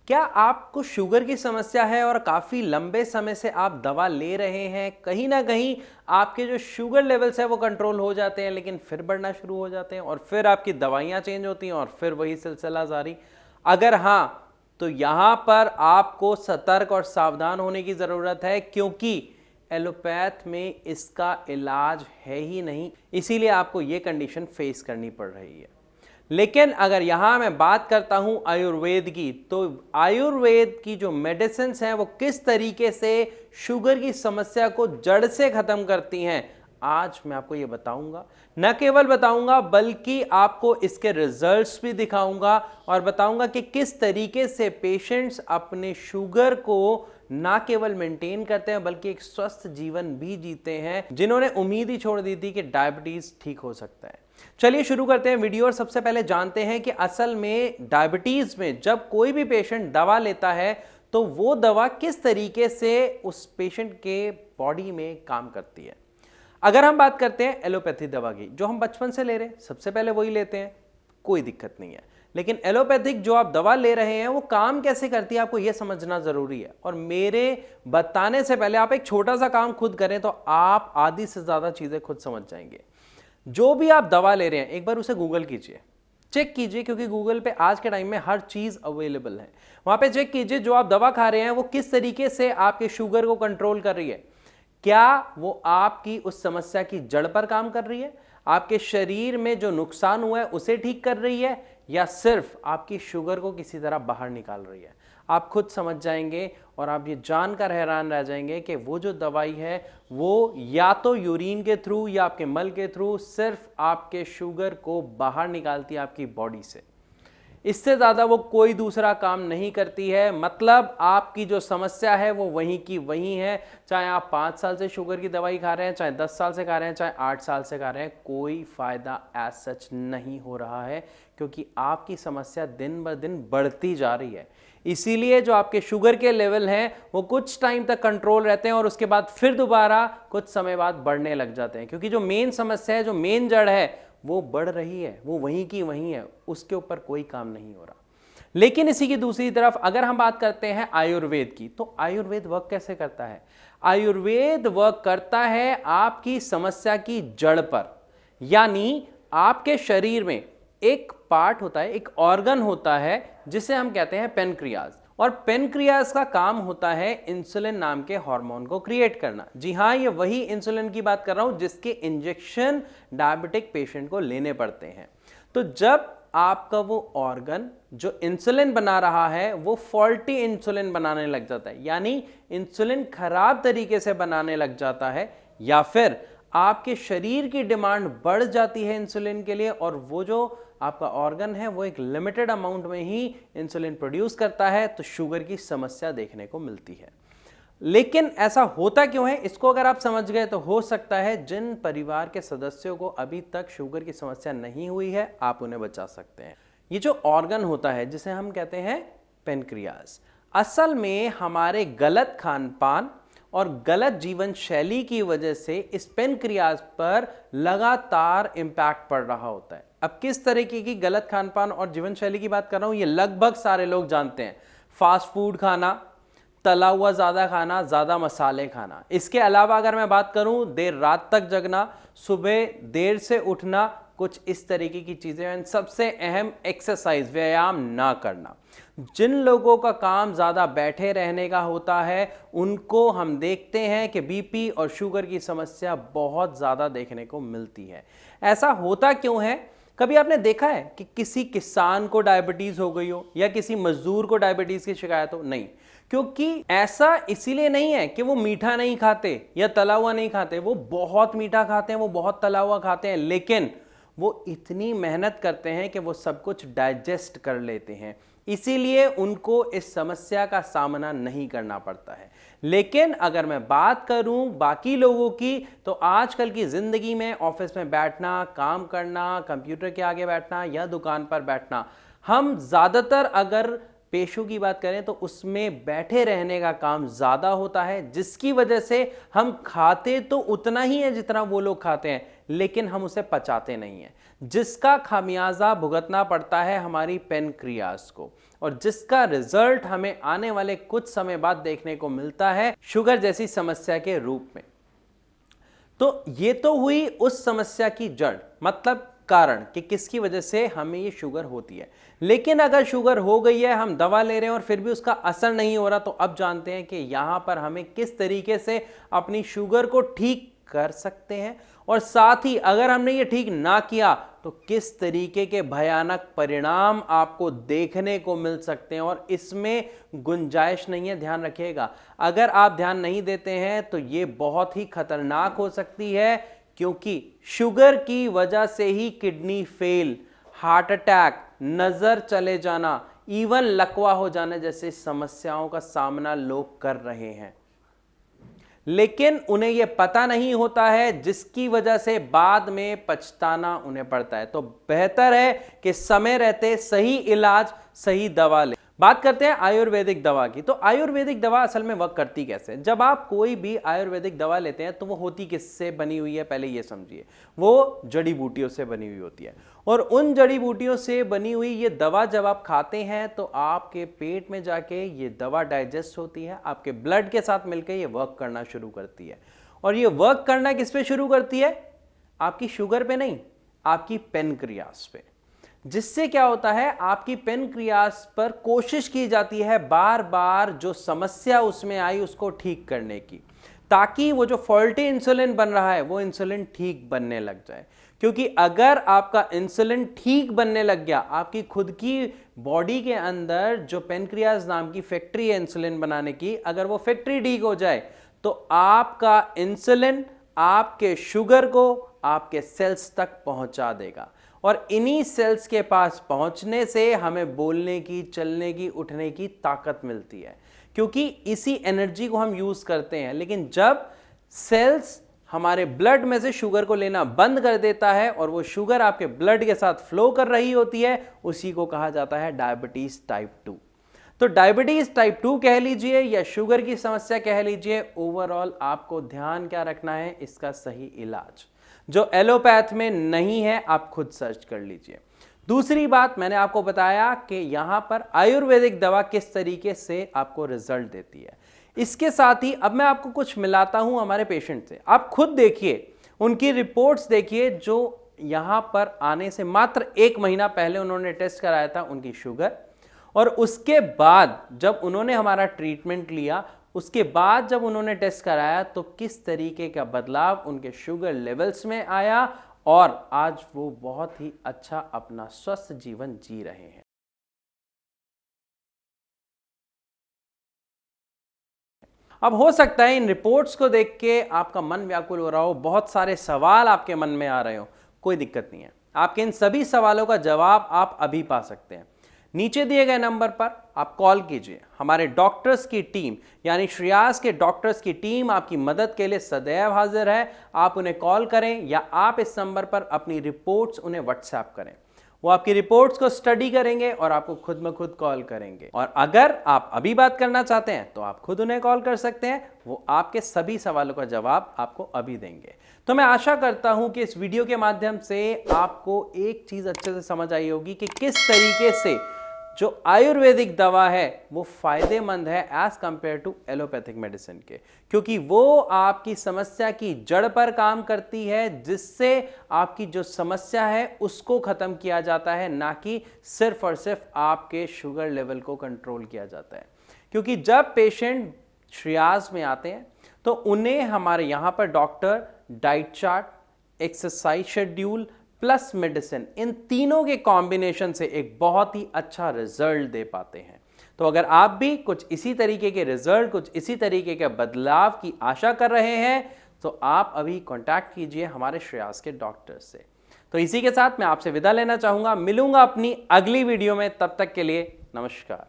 क्या आपको शुगर की समस्या है और काफ़ी लंबे समय से आप दवा ले रहे हैं? कहीं ना कहीं आपके जो शुगर लेवल्स है वो कंट्रोल हो जाते हैं, लेकिन फिर बढ़ना शुरू हो जाते हैं और फिर आपकी दवाइयाँ चेंज होती हैं और फिर वही सिलसिला जारी। अगर हाँ, तो यहाँ पर आपको सतर्क और सावधान होने की ज़रूरत है, क्योंकि एलोपैथ में इसका इलाज है ही नहीं, इसीलिए आपको ये कंडीशन फेस करनी पड़ रही है। लेकिन अगर यहां मैं बात करता हूं आयुर्वेद की, तो आयुर्वेद की जो मेडिसिन्स हैं वो किस तरीके से शुगर की समस्या को जड़ से खत्म करती हैं, आज मैं आपको ये बताऊंगा। न केवल बताऊंगा बल्कि आपको इसके रिजल्ट्स भी दिखाऊंगा और बताऊंगा कि किस तरीके से पेशेंट्स अपने शुगर को ना केवल मेंटेन करते हैं बल्कि एक स्वस्थ जीवन भी जीते हैं, जिन्होंने उम्मीद ही छोड़ दी थी कि डायबिटीज ठीक हो सकता है। चलिए शुरू करते हैं वीडियो और सबसे पहले जानते हैं कि असल में डायबिटीज में जब कोई भी पेशेंट दवा लेता है तो वो दवा किस तरीके से उस पेशेंट के बॉडी में काम करती है। अगर हम बात करते हैं एलोपैथी दवा की, जो हम बचपन से ले रहे हैं, सबसे पहले वही लेते हैं, कोई दिक्कत नहीं है। लेकिन एलोपैथिक जो आप दवा ले रहे हैं वो काम कैसे करती है, आपको यह समझना जरूरी है। और मेरे बताने से पहले आप एक छोटा सा काम खुद करें तो आप आधी से ज्यादा चीजें खुद समझ जाएंगे। जो भी आप दवा ले रहे हैं एक बार उसे गूगल कीजिए, चेक कीजिए, क्योंकि गूगल पे आज के टाइम में हर चीज अवेलेबल है। वहां पे चेक कीजिए जो आप दवा खा रहे हैं वो किस तरीके से आपके शुगर को कंट्रोल कर रही है। क्या वो आपकी उस समस्या की जड़ पर काम कर रही है, आपके शरीर में जो नुकसान हुआ है उसे ठीक कर रही है, या सिर्फ आपकी शुगर को किसी तरह बाहर निकाल रही है। आप खुद समझ जाएंगे और आप ये जानकर हैरान रह जाएंगे कि वो जो दवाई है वो या तो यूरिन के थ्रू या आपके मल के थ्रू सिर्फ आपके शुगर को बाहर निकालती है आपकी बॉडी से। इससे ज़्यादा वो कोई दूसरा काम नहीं करती है। मतलब आपकी जो समस्या है वो वहीं की वहीं है, चाहे आप 5 साल से शुगर की दवाई खा रहे हैं, चाहे 10 साल से खा रहे हैं, चाहे 8 साल से खा रहे हैं, कोई फ़ायदा एज सच नहीं हो रहा है, क्योंकि आपकी समस्या दिन ब दिन बढ़ती जा रही है। इसीलिए जो आपके शुगर के लेवल हैं वो कुछ टाइम तक कंट्रोल रहते हैं और उसके बाद फिर दोबारा कुछ समय बाद बढ़ने लग जाते हैं, क्योंकि जो मेन समस्या है, जो मेन जड़ है, वो बढ़ रही है, वो वहीं की वहीं है, उसके ऊपर कोई काम नहीं हो रहा। लेकिन इसी की दूसरी तरफ अगर हम बात करते हैं आयुर्वेद की, तो आयुर्वेद वर्क कैसे करता है? आयुर्वेद वर्क करता है आपकी समस्या की जड़ पर। यानी आपके शरीर में एक पार्ट होता है, एक ऑर्गन होता है जिसे हम कहते हैं पेनक्रियाज, और पेनक्रियाज का काम होता है इंसुलिन नाम के हार्मोन को क्रिएट करना। जी हाँ, ये वही इंसुलिन की बात कर रहा हूं जिसके इंजेक्शन डायबिटिक पेशेंट को लेने पड़ते हैं। तो जब आपका वो ऑर्गन जो इंसुलिन बना रहा है वो फॉल्टी इंसुलिन बनाने लग जाता है, यानी इंसुलिन खराब तरीके से बनाने लग जाता है, या फिर आपके शरीर की डिमांड बढ़ जाती है इंसुलिन के लिए और वो जो आपका ऑर्गन है वो एक लिमिटेड अमाउंट में ही इंसुलिन प्रोड्यूस करता है, तो शुगर की समस्या देखने को मिलती है। लेकिन ऐसा होता क्यों है, इसको अगर आप समझ गए तो हो सकता है जिन परिवार के सदस्यों को अभी तक शुगर की समस्या नहीं हुई है आप उन्हें बचा सकते हैं। ये जो ऑर्गन होता है जिसे हम कहते हैं पेनक्रियाज, असल में हमारे गलत खान पान और गलत जीवन शैली की वजह से इस पेनक्रियाज पर लगातार इंपैक्ट पड़ रहा होता है। अब किस तरीके की गलत खान पान और जीवन शैली की बात कर रहा हूं, ये लगभग सारे लोग जानते हैं। फास्ट फूड खाना, तला हुआ ज्यादा खाना, ज्यादा मसाले खाना। इसके अलावा अगर मैं बात करूं, देर रात तक जगना, सुबह देर से उठना, कुछ इस तरीके की चीजें। सबसे अहम, एक्सरसाइज, व्यायाम ना करना। जिन लोगों का काम ज्यादा बैठे रहने का होता है उनको हम देखते हैं कि बीपी और शुगर की समस्या बहुत ज्यादा देखने को मिलती है। ऐसा होता क्यों है? कभी आपने देखा है कि किसी किसान को डायबिटीज हो गई हो या किसी मजदूर को डायबिटीज की शिकायत हो? नहीं, क्योंकि ऐसा इसीलिए नहीं है कि वो मीठा नहीं खाते या तला हुआ नहीं खाते। वो बहुत मीठा खाते हैं, वो बहुत तला हुआ खाते हैं, लेकिन वो इतनी मेहनत करते हैं कि वो सब कुछ डाइजेस्ट कर लेते हैं, इसीलिए उनको इस समस्या का सामना नहीं करना पड़ता है। लेकिन अगर मैं बात करूं बाकी लोगों की, तो आजकल की जिंदगी में ऑफिस में बैठना, काम करना, कंप्यूटर के आगे बैठना या दुकान पर बैठना, हम ज्यादातर अगर पेशों की बात करें तो उसमें बैठे रहने का काम ज्यादा होता है, जिसकी वजह से हम खाते तो उतना ही है जितना वो लोग खाते हैं, लेकिन हम उसे पचाते नहीं हैं, जिसका खामियाजा भुगतना पड़ता है हमारी पेनक्रियाज को। और जिसका रिजल्ट हमें आने वाले कुछ समय बाद देखने को मिलता है शुगर जैसी समस्या के रूप में। तो ये तो हुई उस समस्या की जड़, मतलब कारण कि किसकी वजह से हमें ये शुगर होती है। लेकिन अगर शुगर हो गई है, हम दवा ले रहे हैं और फिर भी उसका असर नहीं हो रहा, तो अब जानते हैं कि यहां पर हमें किस तरीके से अपनी शुगर को ठीक कर सकते हैं, और साथ ही अगर हमने ये ठीक ना किया तो किस तरीके के भयानक परिणाम आपको देखने को मिल सकते हैं। और इसमें गुंजाइश नहीं है, ध्यान रखिएगा। अगर आप ध्यान नहीं देते हैं तो ये बहुत ही खतरनाक हो सकती है, क्योंकि शुगर की वजह से ही किडनी फेल, हार्ट अटैक, नजर चले जाना, इवन लकवा हो जाने जैसे समस्याओं का सामना लोग कर रहे हैं। लेकिन उन्हें यह पता नहीं होता है, जिसकी वजह से बाद में पछताना उन्हें पड़ता है। तो बेहतर है कि समय रहते सही इलाज, सही दवा ले। बात करते हैं आयुर्वेदिक दवा की। तो आयुर्वेदिक दवा असल में वर्क करती कैसे? जब आप कोई भी आयुर्वेदिक दवा लेते हैं तो वो होती किससे बनी हुई है, पहले ये समझिए। वो जड़ी बूटियों से बनी हुई होती है, और उन जड़ी बूटियों से बनी हुई ये दवा जब आप खाते हैं तो आपके पेट में जाके ये दवा डाइजेस्ट होती है, आपके ब्लड के साथ मिलकर ये वर्क करना शुरू करती है। और ये वर्क करना किस पे शुरू करती है? आपकी शुगर पे नहीं, आपकी पेनक्रियास पे। जिससे क्या होता है, आपकी पेनक्रियास पर कोशिश की जाती है बार बार जो समस्या उसमें आई उसको ठीक करने की, ताकि वो जो फॉल्टी इंसुलिन बन रहा है वो इंसुलिन ठीक बनने लग जाए। क्योंकि अगर आपका इंसुलिन ठीक बनने लग गया, आपकी खुद की बॉडी के अंदर जो पेनक्रियास नाम की फैक्ट्री है इंसुलिन बनाने की, अगर वो फैक्ट्री ठीक हो जाए तो आपका इंसुलिन आपके शुगर को आपके सेल्स तक पहुंचा देगा। और इन्हीं सेल्स के पास पहुंचने से हमें बोलने की, चलने की, उठने की ताकत मिलती है, क्योंकि इसी एनर्जी को हम यूज करते हैं। लेकिन जब सेल्स हमारे ब्लड में से शुगर को लेना बंद कर देता है और वो शुगर आपके ब्लड के साथ फ्लो कर रही होती है, उसी को कहा जाता है डायबिटीज टाइप 2। तो डायबिटीज टाइप 2 कह लीजिए या शुगर की समस्या कह लीजिए, ओवरऑल आपको ध्यान क्या रखना है, इसका सही इलाज जो एलोपैथ में नहीं है, आप खुद सर्च कर लीजिए। दूसरी बात, मैंने आपको बताया कि यहां पर आयुर्वेदिक दवा किस तरीके से आपको रिजल्ट देती है। इसके साथ ही अब मैं आपको कुछ मिलाता हूं हमारे पेशेंट से। आप खुद देखिए, उनकी रिपोर्ट्स देखिए, जो यहां पर आने से मात्र 1 महीना पहले उन्होंने टेस्ट कराया था उनकी शुगर, और उसके बाद जब उन्होंने हमारा ट्रीटमेंट लिया, उसके बाद जब उन्होंने टेस्ट कराया तो किस तरीके का बदलाव उनके शुगर लेवल्स में आया, और आज वो बहुत ही अच्छा अपना स्वस्थ जीवन जी रहे हैं। अब हो सकता है इन रिपोर्ट्स को देख के आपका मन व्याकुल हो रहा हो, बहुत सारे सवाल आपके मन में आ रहे हो। कोई दिक्कत नहीं है, आपके इन सभी सवालों का जवाब आप अभी पा सकते हैं। नीचे दिए गए नंबर पर आप कॉल कीजिए, हमारे डॉक्टर्स की टीम यानी श्रेयास के डॉक्टर्स की टीम आपकी मदद के लिए सदैव हाजिर है। आप उन्हें कॉल करें या आप इस नंबर पर अपनी रिपोर्ट्स उन्हें व्हाट्सएप करें, वो आपकी रिपोर्ट्स को स्टडी करेंगे और आपको खुद में खुद कॉल करेंगे। और अगर आप अभी बात करना चाहते हैं तो आप खुद उन्हें कॉल कर सकते हैं, वो आपके सभी सवालों का जवाब आपको अभी देंगे। तो मैं आशा करता हूं कि इस वीडियो के माध्यम से आपको एक चीज अच्छे से समझ आई होगी कि किस तरीके से जो आयुर्वेदिक दवा है वो फायदेमंद है as compare to allopathic medicine के, क्योंकि वो आपकी समस्या की जड़ पर काम करती है, जिससे आपकी जो समस्या है उसको खत्म किया जाता है, ना कि सिर्फ और सिर्फ आपके शुगर लेवल को कंट्रोल किया जाता है। क्योंकि जब पेशेंट श्रेयास में आते हैं तो उन्हें हमारे यहाँ पर doctor diet chart, exercise schedule plus medicine, इन तीनों के कॉम्बिनेशन से एक बहुत ही अच्छा रिजल्ट दे पाते हैं। तो अगर आप भी कुछ इसी तरीके के रिजल्ट, कुछ इसी तरीके के बदलाव की आशा कर रहे हैं तो आप अभी कांटेक्ट कीजिए हमारे श्रेयास के डॉक्टर से। तो इसी के साथ मैं आपसे विदा लेना चाहूंगा, मिलूंगा अपनी अगली वीडियो में, तब तक के लिए नमस्कार।